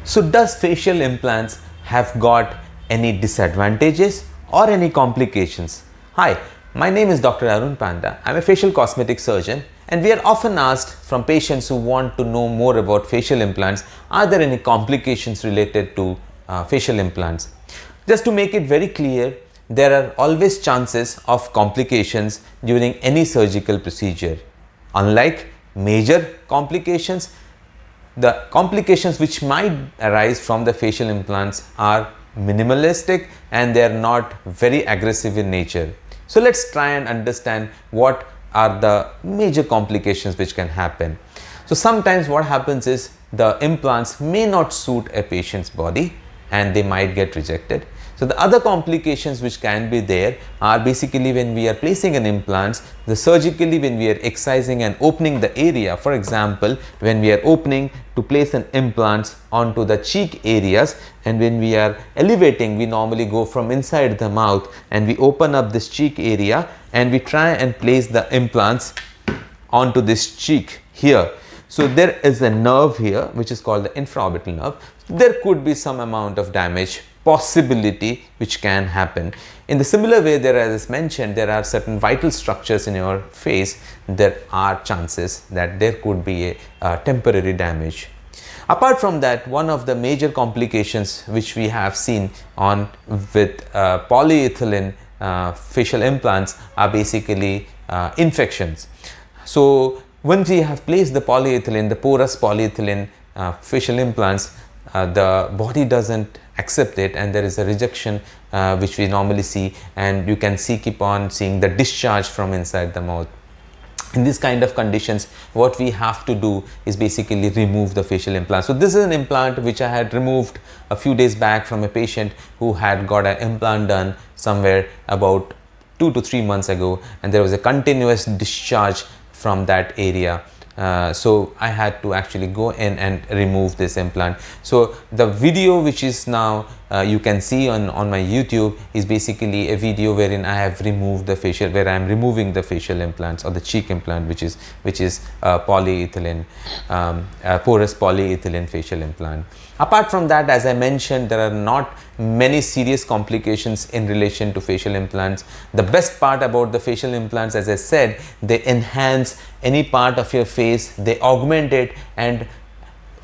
So does facial implants have got any disadvantages or any complications? Hi, my name is Dr. Arun Panda. I'm a facial cosmetic surgeon, and we are often asked from patients who want to know more about facial implants, are there any complications related to facial implants? Just to make it very clear, there are always chances of complications during any surgical procedure. Unlike major complications, the complications which might arise from the facial implants are minimalistic and they are not very aggressive in nature. So let's try and understand what are the major complications which can happen. So sometimes what happens is the implants may not suit a patient's body and they might get rejected. So the other complications which can be there are basically when we are placing an implant, surgically when we are excising and opening the area. For example, when we are opening to place an implant onto the cheek areas, and when we are elevating, we normally go from inside the mouth and we open up this cheek area and we try and place the implants onto this cheek here. So there is a nerve here which is called the infraorbital nerve. There could be some amount of damage possibility which can happen. In the similar way, as mentioned, there are certain vital structures in your face. There are chances that there could be a temporary damage. Apart from that, one of the major complications which we have seen with polyethylene facial implants are basically infections. So once we have placed the polyethylene, the porous polyethylene facial implants, the body doesn't accept it and there is a rejection which we normally see, and you can keep on seeing the discharge from inside the mouth. In this kind of conditions, what we have to do is basically remove the facial implant. So this is an implant which I had removed a few days back from a patient who had got an implant done somewhere about 2 to 3 months ago, and there was a continuous discharge from that area. So I had to actually go in and remove this implant. So the video which is now you can see on my YouTube is basically a video wherein I have removed the facial, where I am removing the facial implants or the cheek implant, which is polyethylene, porous polyethylene facial implant. Apart from that, as I mentioned, there are not many serious complications in relation to facial implants. The best part about the facial implants, as I said, they enhance any part of your face, they augment it, and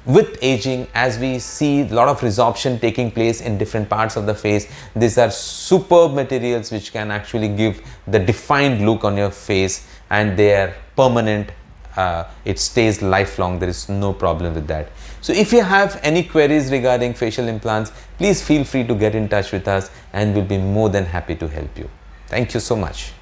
with aging, as we see a lot of resorption taking place in different parts of the face, these are superb materials which can actually give the defined look on your face, and they are permanent. It stays lifelong. There is no problem with that. So if you have any queries regarding facial implants, please feel free to get in touch with us and we'll be more than happy to help you. Thank you so much.